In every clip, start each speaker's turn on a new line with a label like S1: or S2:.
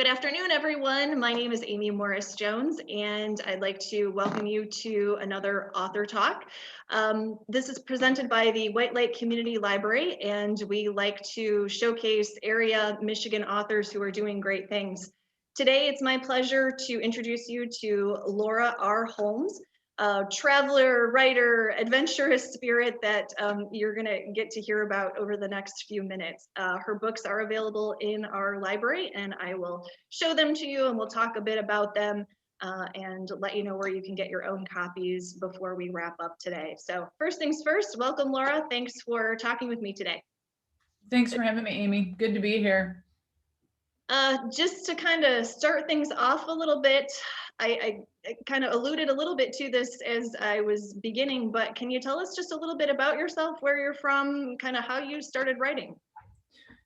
S1: Good afternoon, everyone. My name is Amy Morris Jones, and I'd like to welcome you to another author talk. This is presented by the White Lake Community Library, and we like to showcase area Michigan authors who are doing great things. Today, it's my pleasure to introduce you to Laura R. Holmes, a traveler, writer, adventurous spirit that you're going to get to hear about over the next few minutes. Her books are available in our library, and I will show them to you, and we'll talk a bit about them and let you know where you can get your own copies before we wrap up today. So first things first, welcome, Laura. Thanks for talking with me today.
S2: Thanks for having me, Amy. Good to be here.
S1: Just to kind of start things off a little bit, I kind of alluded a little bit to this as I was beginning, but can you tell us just a little bit about yourself, where you're from, kind of how you started writing?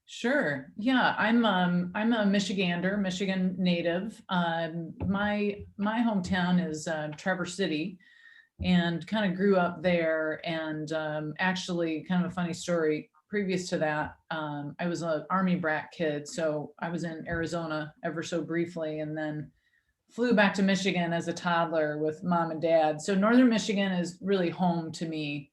S2: Sure. Yeah, I'm a Michigander, Michigan native. My hometown is Traverse City, and kind of grew up there. And actually, kind of a funny story. Previous to that, I was an Army brat kid, so I was in Arizona ever so briefly, and then flew back to Michigan as a toddler with mom and dad. So Northern Michigan is really home to me.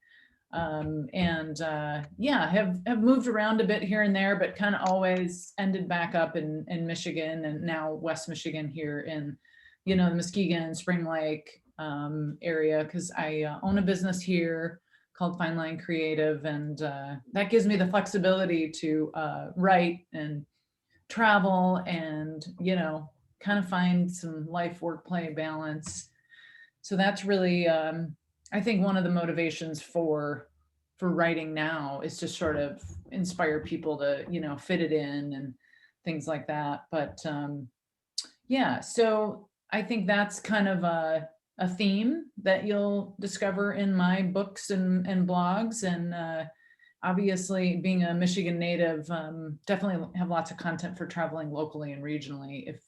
S2: Yeah, have moved around a bit here and there, but kind of always ended back up in Michigan, and now West Michigan here in, the Muskegon, Spring Lake area, because I own a business here called Fine Line Creative, and that gives me the flexibility to write and travel and, kind of find some life work play balance. So that's really I think one of the motivations for writing now is to sort of inspire people to fit it in and things like that. But yeah, so I think that's kind of a theme that you'll discover in my books and blogs. And obviously, being a Michigan native, definitely have lots of content for traveling locally and regionally if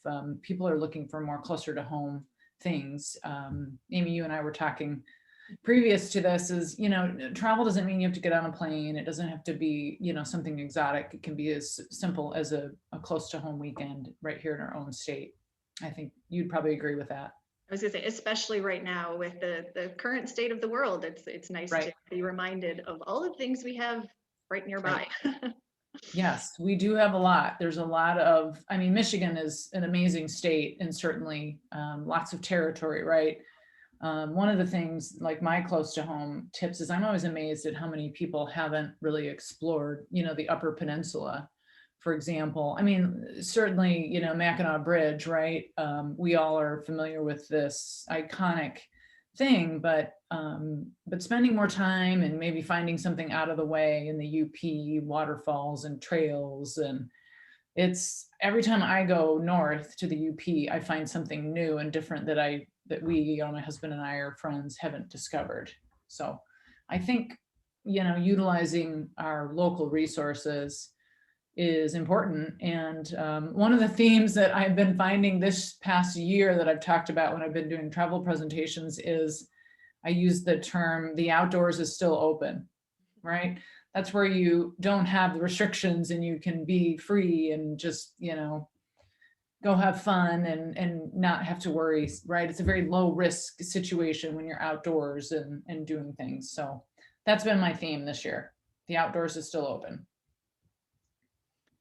S2: people are looking for more closer to home things. Amy, you and I were talking previous to this is, travel doesn't mean you have to get on a plane. It doesn't have to be, something exotic. It can be as simple as a close to home weekend right here in our own state. I think you'd probably agree with that.
S1: I was going to say, especially right now with the current state of the world, it's nice
S2: Right.
S1: to be reminded of all the things we have right nearby.
S2: Right. Yes, we do have a lot. There's a lot of, Michigan is an amazing state, and certainly lots of territory, right? One of the things, like my close to home tips, is I'm always amazed at how many people haven't really explored, the Upper Peninsula, for example. Certainly, Mackinac Bridge, right? We all are familiar with this iconic thing, but spending more time and maybe finding something out of the way in the UP, waterfalls and trails. And it's every time I go north to the UP, I find something new and different that we, my husband and I, our friends, haven't discovered. So I think, utilizing our local resources is important. And one of the themes that I've been finding this past year that I've talked about when I've been doing travel presentations is I use the term, the outdoors is still open, right? That's where you don't have the restrictions and you can be free and just, go have fun and not have to worry, right? It's a very low risk situation when you're outdoors and doing things. So that's been my theme this year. The outdoors is still open.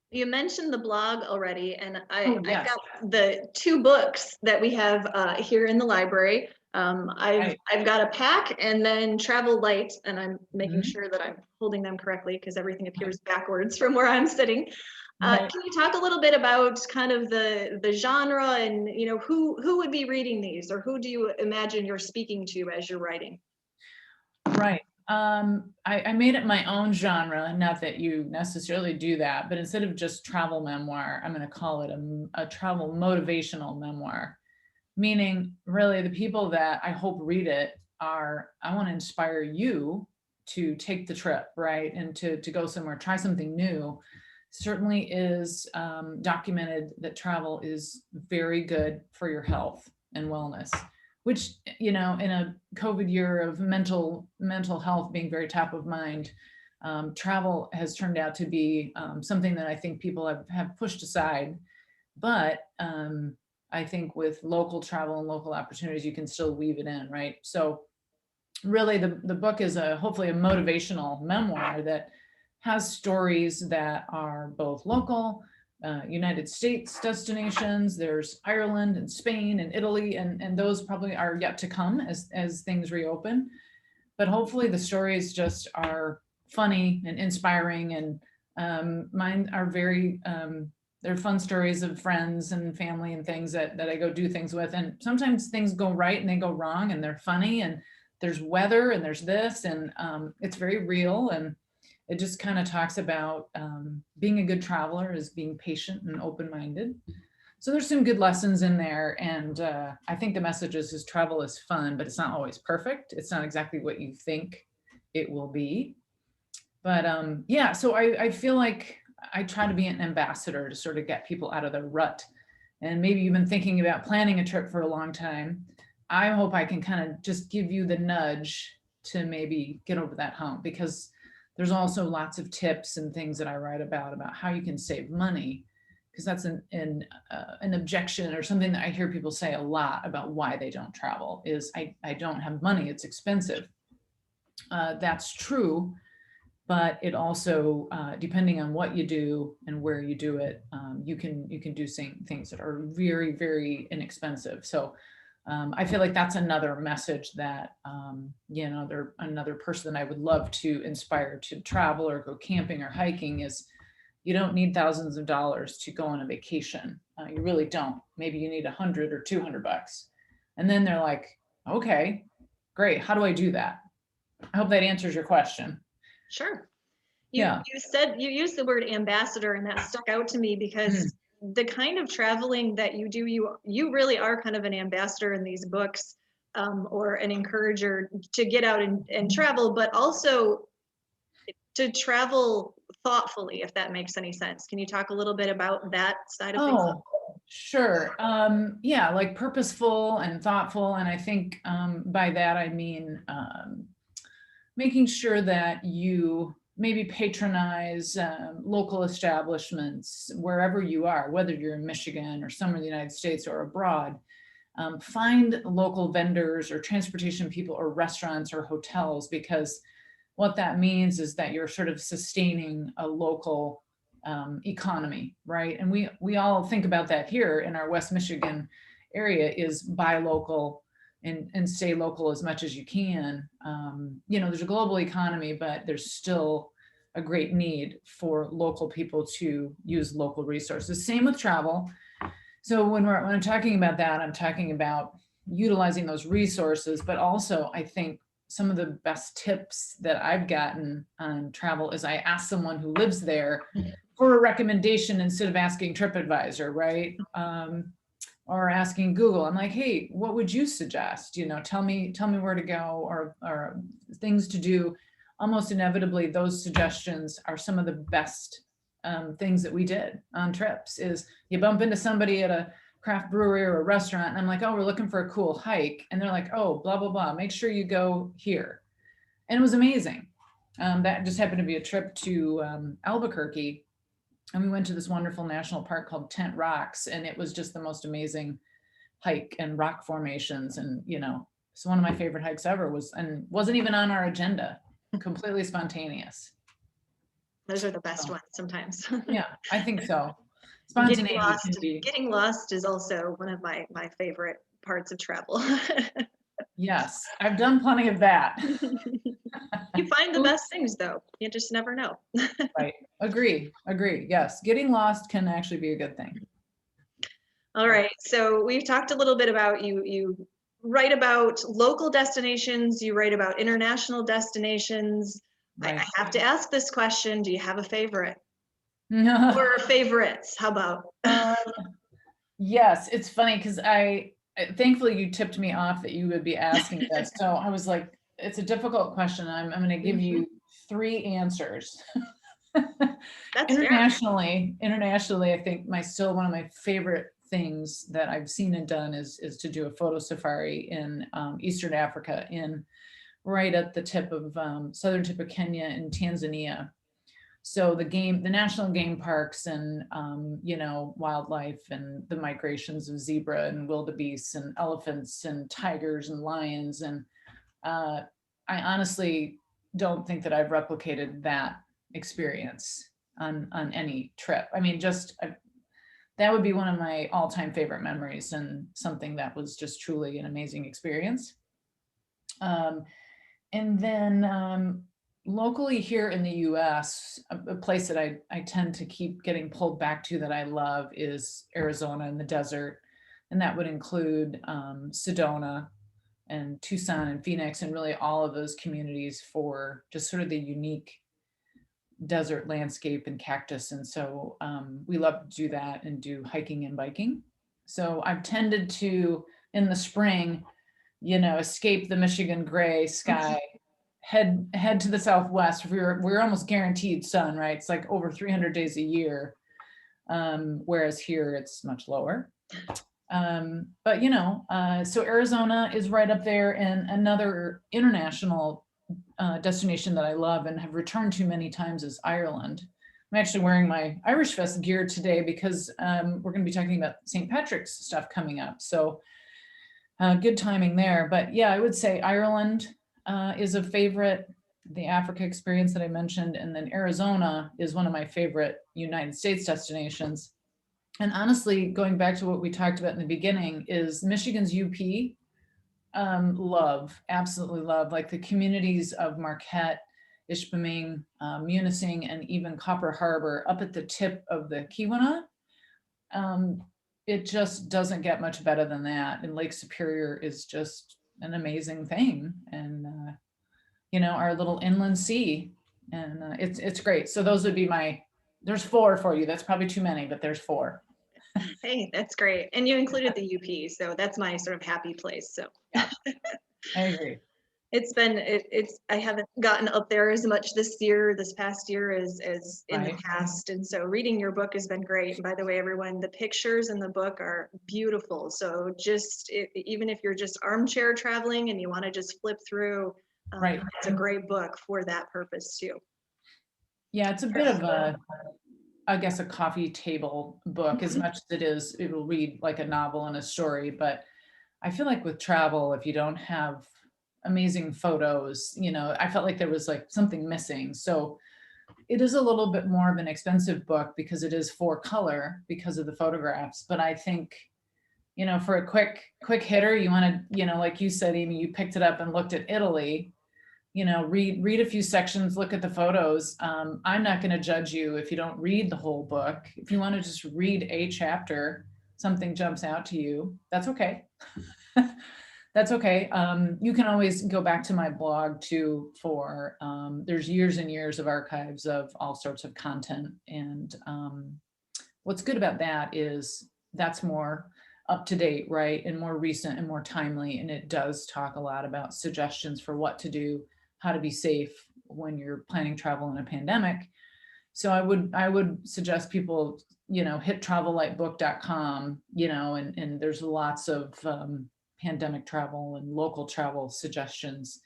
S1: You mentioned the blog already, and
S2: Yes.
S1: I've got the two books that we have here in the library. I've got a pack and then Travel Light, and I'm making sure that I'm holding them correctly because everything appears backwards from where I'm sitting. Can you talk a little bit about kind of the genre and who would be reading these, or who do you imagine you're speaking to as you're writing?
S2: Right. I made it my own genre, not that you necessarily do that, but instead of just travel memoir, I'm going to call it a travel motivational memoir, meaning really the people that I hope read it I want to inspire you to take the trip, right? And to go somewhere, try something new. Certainly is documented that travel is very good for your health and wellness, which, in a COVID year of mental health being very top of mind, travel has turned out to be something that I think people have pushed aside But I think with local travel and local opportunities, you can still weave it in, right? So really the book is hopefully a motivational memoir that has stories that are both local, United States destinations. There's Ireland and Spain and Italy, and those probably are yet to come as things reopen. But hopefully the stories just are funny and inspiring, and mine are very they're fun stories of friends and family and things that I go do things with. And sometimes things go right and they go wrong, and they're funny, and there's weather and there's this, and it's very real. And it just kind of talks about being a good traveler is being patient and open-minded. So there's some good lessons in there. And I think the message is travel is fun, but it's not always perfect. It's not exactly what you think it will be. But yeah, so I feel like I try to be an ambassador to sort of get people out of their rut. And maybe you've been thinking about planning a trip for a long time. I hope I can kind of just give you the nudge to maybe get over that hump, because there's also lots of tips and things that I write about how you can save money, because that's an objection or something that I hear people say a lot about why they don't travel is I don't have money, it's expensive. That's true, but it also depending on what you do and where you do it, you can do things that are very, very inexpensive. So I feel like that's another message that another person that I would love to inspire to travel or go camping or hiking is you don't need thousands of dollars to go on a vacation. You really don't. Maybe you need 100 or $200, and then they're like, okay, great, how do I do that? I hope that answers your question.
S1: Sure.
S2: Yeah.
S1: You said you used the word ambassador, and that stuck out to me because the kind of traveling that you do, you really are kind of an ambassador in these books, or an encourager to get out and travel, but also to travel thoughtfully, if that makes any sense. Can you talk a little bit about that side of things?
S2: Oh, sure. Yeah, like purposeful and thoughtful. And I think by that I mean making sure that you maybe patronize local establishments wherever you are, whether you're in Michigan or somewhere in the United States or abroad. Find local vendors or transportation people or restaurants or hotels, because what that means is that you're sort of sustaining a local economy, right? And we all think about that here in our West Michigan area is buy local and stay local as much as you can. There's a global economy, but there's still a great need for local people to use local resources. Same with travel. So when I'm talking about that, I'm talking about utilizing those resources, but also I think some of the best tips that I've gotten on travel is I ask someone who lives there for a recommendation instead of asking TripAdvisor, right? Or asking Google. I'm like, hey, what would you suggest? Tell me where to go or things to do. Almost inevitably, those suggestions are some of the best things that we did on trips. Is you bump into somebody at a craft brewery or a restaurant, and I'm like, oh, we're looking for a cool hike, and they're like, oh, blah blah blah. Make sure you go here, and it was amazing. That just happened to be a trip to Albuquerque, and we went to this wonderful national park called Tent Rocks, and it was just the most amazing hike and rock formations. And it's one of my favorite hikes ever, wasn't even on our agenda, completely spontaneous.
S1: Those are the best ones sometimes.
S2: Yeah, I think so. Spontaneity
S1: getting lost is also one of my favorite parts of travel.
S2: Yes, I've done plenty of that.
S1: You find the best things though. You just never know.
S2: Right. Agree. Yes. Getting lost can actually be a good thing.
S1: All right. So we've talked a little bit about you write about local destinations, you write about international destinations. Right. I have to ask this question. Do you have a favorite? Or favorites? How about?
S2: Yes, it's funny because thankfully you tipped me off that you would be asking this. So I was like, it's a difficult question. I'm going to give you 3 answers.
S1: That's
S2: internationally, I think one of my favorite things that I've seen and done is to do a photo safari in Eastern Africa, right at the tip of southern tip of Kenya and Tanzania. So the national game parks and, wildlife and the migrations of zebra and wildebeests and elephants and tigers and lions. And uh, I honestly don't think that I've replicated that experience on any trip. I mean, that would be one of my all-time favorite memories and something that was just truly an amazing experience. Um, and then locally here in the US, a place that I tend to keep getting pulled back to that I love is Arizona and the desert. And that would include Sedona and Tucson and Phoenix and really all of those communities for just sort of the unique desert landscape and cactus. And so we love to do that and do hiking and biking. So I've tended to, in the spring, escape the Michigan gray sky, head to the Southwest. We're almost guaranteed sun, right? It's like over 300 days a year. Whereas here it's much lower. So Arizona is right up there, and another international destination that I love and have returned to many times is Ireland. I'm actually wearing my Irish Fest gear today because we're going to be talking about St. Patrick's stuff coming up. So good timing there. But yeah, I would say Ireland is a favorite, the Africa experience that I mentioned, and then Arizona is one of my favorite United States destinations. And honestly, going back to what we talked about in the beginning, is Michigan's UP. Absolutely love, like the communities of Marquette, Ishpeming, Munising, and even Copper Harbor up at the tip of the Keweenaw. It just doesn't get much better than that. And Lake Superior is just an amazing thing. And, our little inland sea, and it's great. So those would be there's 4 for you. That's probably too many, but there's 4.
S1: Hey, that's great. And you included the UP, so that's my sort of happy place. So
S2: Yeah, I agree.
S1: it's I haven't gotten up there as much this past year as in the
S2: Right.
S1: past. And so reading your book has been great. And by the way, everyone, the pictures in the book are beautiful. So even if you're just armchair traveling and you want to just flip through,
S2: Right.
S1: it's a great book for that purpose too.
S2: Yeah, it's a bit of I guess a coffee table book as much as it will read like a novel and a story. But I feel like with travel, if you don't have amazing photos, I felt like there was like something missing. So it is a little bit more of an expensive book because it is 4 color because of the photographs. But I think, for a quick hitter, you want to, like you said, Amy, you picked it up and looked at Italy, read a few sections, look at the photos. I'm not going to judge you if you don't read the whole book. If you want to just read a chapter, something jumps out to you, that's okay. That's okay. You can always go back to my blog too there's years and years of archives of all sorts of content. And what's good about that is that's more up to date, right? And more recent and more timely. And it does talk a lot about suggestions for what to do, how to be safe when you're planning travel in a pandemic. So I would suggest people, hit travellightbook.com, and there's lots of pandemic travel and local travel suggestions.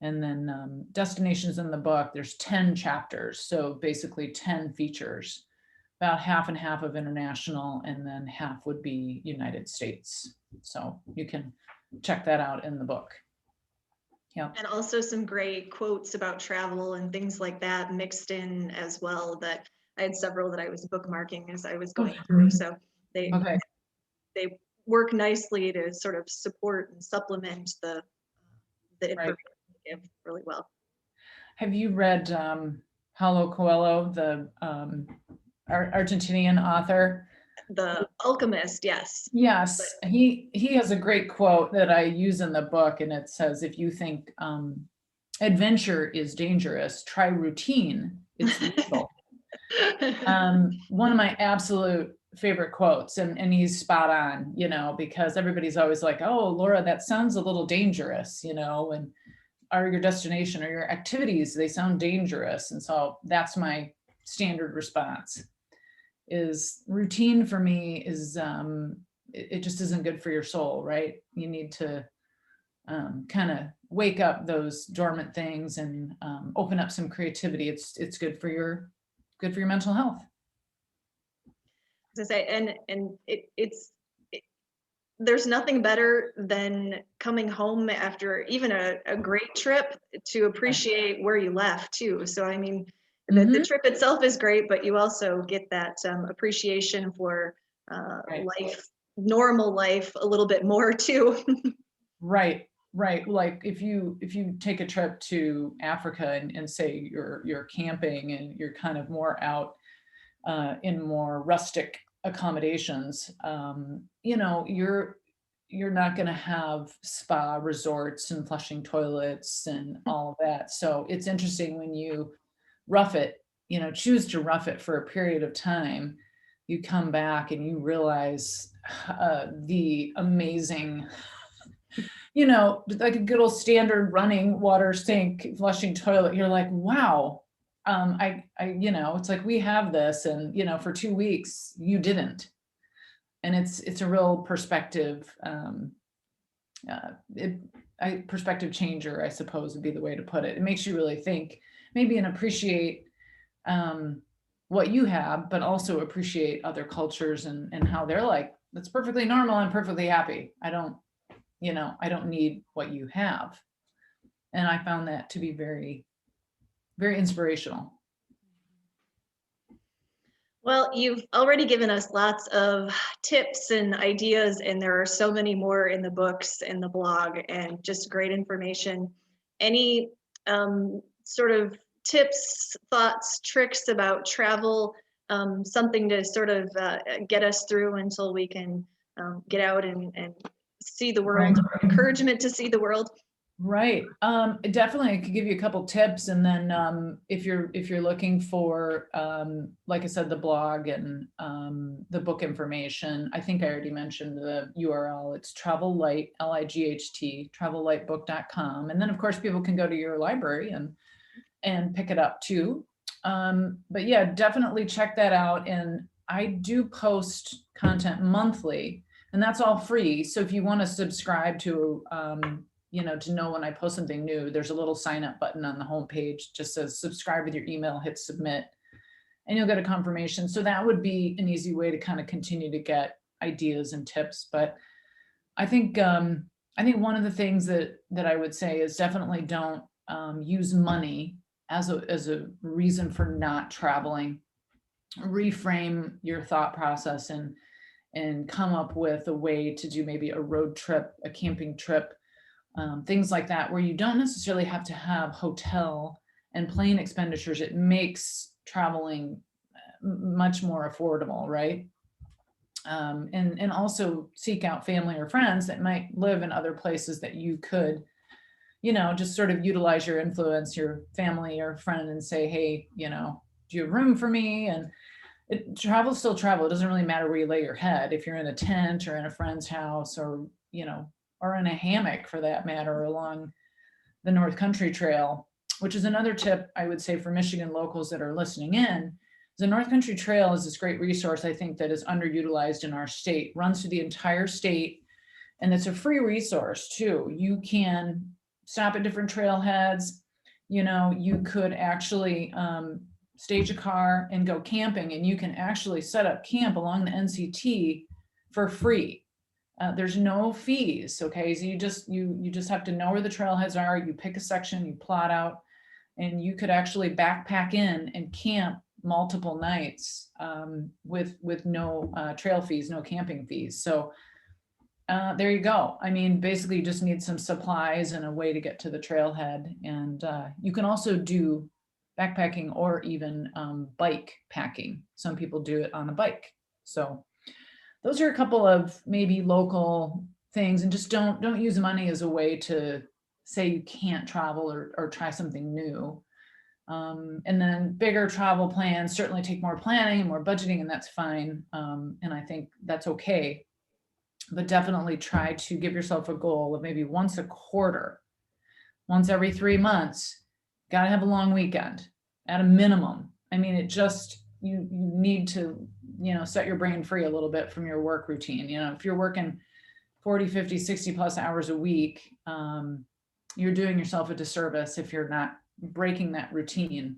S2: And then destinations in the book, there's 10 chapters. So basically 10 features, about half and half of international, and then half would be United States. So you can check that out in the book. Yeah.
S1: And also some great quotes about travel and things like that mixed in as well, that I had several that I was bookmarking as I was going through. So
S2: Okay.
S1: they work nicely to sort of support and supplement the
S2: Right.
S1: information they give really well.
S2: Have you read Paulo Coelho, the Argentinian author?
S1: The Alchemist, yes.
S2: Yes, he has a great quote that I use in the book, and it says, "If you think adventure is dangerous, try routine. It's lethal." One of my absolute favorite quotes, and he's spot on, because everybody's always like, "Oh, Laura, that sounds a little dangerous," and are your destination or your activities, they sound dangerous. And so that's my standard response. Is routine for me is it just isn't good for your soul, right? You need to kind of wake up those dormant things and open up some creativity. It's good for your good for your mental health.
S1: To say, and there's nothing better than coming home after even a great trip to appreciate where you left too. So I mean, the
S2: Mhm.
S1: trip itself is great, but you also get that appreciation for
S2: Right.
S1: life, normal life, a little bit more too.
S2: Right, right. Like if you take a trip to Africa and say you're camping and you're kind of more out in more rustic accommodations, you know, you're not going to have spa resorts and flushing toilets and all of that. So it's interesting when you rough it, you know, choose to rough it for a period of time. You come back and you realize the amazing, you know, like a good old standard running water sink, flushing toilet. You're like, wow. You know, it's like we have this, and you know, for 2 weeks you didn't, and it's a real perspective, it, perspective changer, I suppose would be the way to put it. It makes you really think, maybe, and appreciate um, what you have, but also appreciate other cultures and how they're like. That's perfectly normal. I'm perfectly happy. I don't, you know, I don't need what you have. And I found that to be very, very inspirational.
S1: Well, you've already given us lots of tips and ideas, and there are so many more in the books and the blog, and just great information. Any sort of tips, thoughts, tricks about travel, something to sort of get us through until we can get out and see the
S2: Right.
S1: world, or encouragement to see the world?
S2: Right. Definitely, I could give you a couple tips, and then if you're looking for, like I said, the blog and the book information, I think I already mentioned the URL. It's Travel Light, Light, travellightbook.com, and then of course people can go to your library and pick it up too. But yeah, definitely check that out. And I do post content monthly, and that's all free. So if you want to subscribe to, you know, to know when I post something new, there's a little sign up button on the homepage, just says subscribe with your email, hit submit, and you'll get a confirmation. So that would be an easy way to kind of continue to get ideas and tips. But I think, I think one of the things that I would say is definitely don't use money as a reason for not traveling. Reframe your thought process and come up with a way to do maybe a road trip, a camping trip, things like that, where you don't necessarily have to have hotel and plane expenditures. It makes traveling much more affordable, right? And also seek out family or friends that might live in other places that you could, you know, just sort of utilize your influence, your family or friend, and say, hey, you know, do you have room for me? And travel, still travel. It doesn't really matter where you lay your head. If you're in a tent or in a friend's house, or, you know, or in a hammock for that matter, along the North Country Trail, which is another tip I would say for Michigan locals that are listening in. The North Country Trail is this great resource, I think, that is underutilized in our state, runs through the entire state, and it's a free resource too. You can stop at different trailheads. You know, you could actually stage a car and go camping, and you can actually set up camp along the NCT for free. There's no fees. Okay, so you just have to know where the trailheads are. You pick a section, you plot out, and you could actually backpack in and camp multiple nights with no trail fees, no camping fees. So there you go. I mean, basically, you just need some supplies and a way to get to the trailhead. And you can also do backpacking or even bike packing. Some people do it on a bike. So those are a couple of maybe local things. And just don't use money as a way to say you can't travel or try something new. And then bigger travel plans certainly take more planning and more budgeting, and that's fine. And I think that's okay. But definitely try to give yourself a goal of maybe once a quarter, once every 3 months. Got to have a long weekend at a minimum. I mean, it just, you need to, you know, set your brain free a little bit from your work routine. You know, if you're working 40, 50, 60 plus hours a week, you're doing yourself a disservice if you're not breaking that routine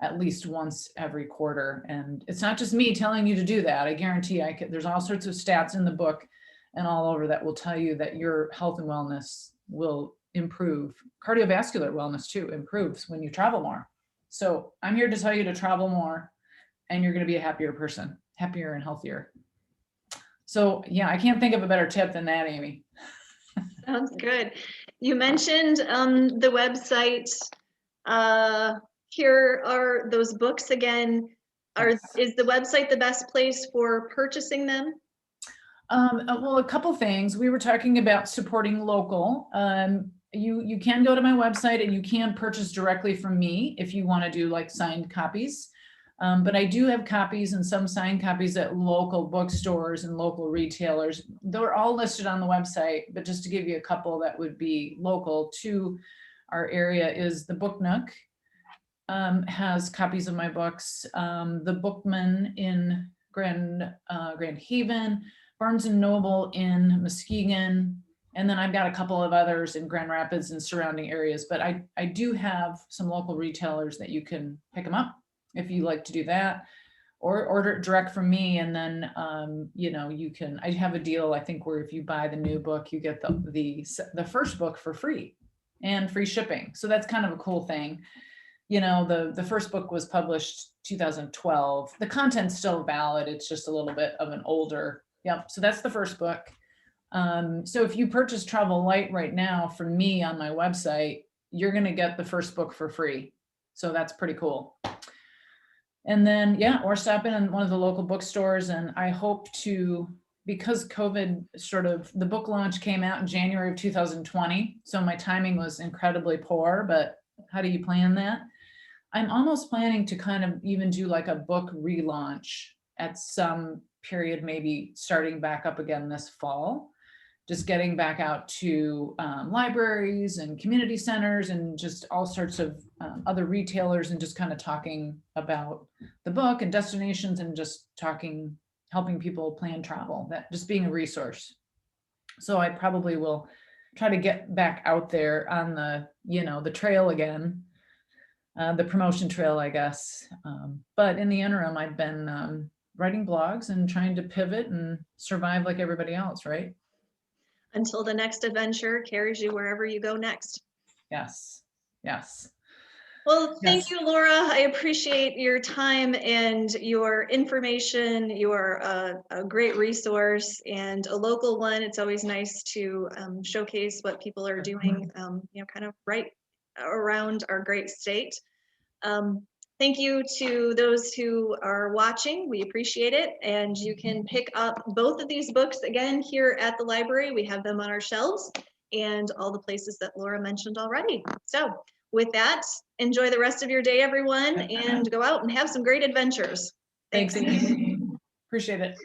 S2: at least once every quarter. And it's not just me telling you to do that. I guarantee there's all sorts of stats in the book and all over that will tell you that your health and wellness will improve. Cardiovascular wellness too improves when you travel more. So I'm here to tell you to travel more, and you're going to be a happier person, happier and healthier. So yeah, I can't think of a better tip than that, Amy.
S1: Sounds good. You mentioned the website. Here are those books again.
S2: Yes.
S1: Is the website the best place for purchasing them?
S2: Well, a couple things. We were talking about supporting local. You can go to my website and you can purchase directly from me if you want to do like signed copies. But I do have copies and some signed copies at local bookstores and local retailers. They're all listed on the website, but just to give you a couple that would be local to our area is the Book Nook. Has copies of my books. The Bookman in Grand Haven, Barnes and Noble in Muskegon, and then I've got a couple of others in Grand Rapids and surrounding areas. But I do have some local retailers that you can pick them up if you like to do that, or order it direct from me. And then you know, you can. I have a deal, I think, where if you buy the new book, you get the first book for free and free shipping. So that's kind of a cool thing. You know, the first book was published 2012. The content's still valid. It's just a little bit of an older. Yep. So that's the first book. So if you purchase Travel Light right now from me on my website, you're going to get the first book for free. So that's pretty cool. And then, yeah, or stop in one of the local bookstores. And I hope to, because COVID the book launch came out in January of 2020. So my timing was incredibly poor, but how do you plan that? I'm almost planning to kind of even do like a book relaunch at some period, maybe starting back up again this fall, just getting back out to libraries and community centers and just all sorts of other retailers, and just kind of talking about the book and destinations, and just helping people plan travel, that just being a resource. So I probably will try to get back out there on the trail again. The promotion trail, I guess. But in the interim, I've been writing blogs and trying to pivot and survive like everybody else, right?
S1: Until the next adventure carries you wherever you go next.
S2: Yes. Yes.
S1: Well, thank
S2: Yes.
S1: you, Laura. I appreciate your time and your information. You are a great resource and a local one. It's always nice to showcase what people are doing, kind of right around our great state. Thank you to those who are watching. We appreciate it. And you can pick up both of these books again here at the library. We have them on our shelves and all the places that Laura mentioned already. So with that, enjoy the rest of your day, everyone, and go out and have some great adventures.
S2: Thanks, Amy. Appreciate it.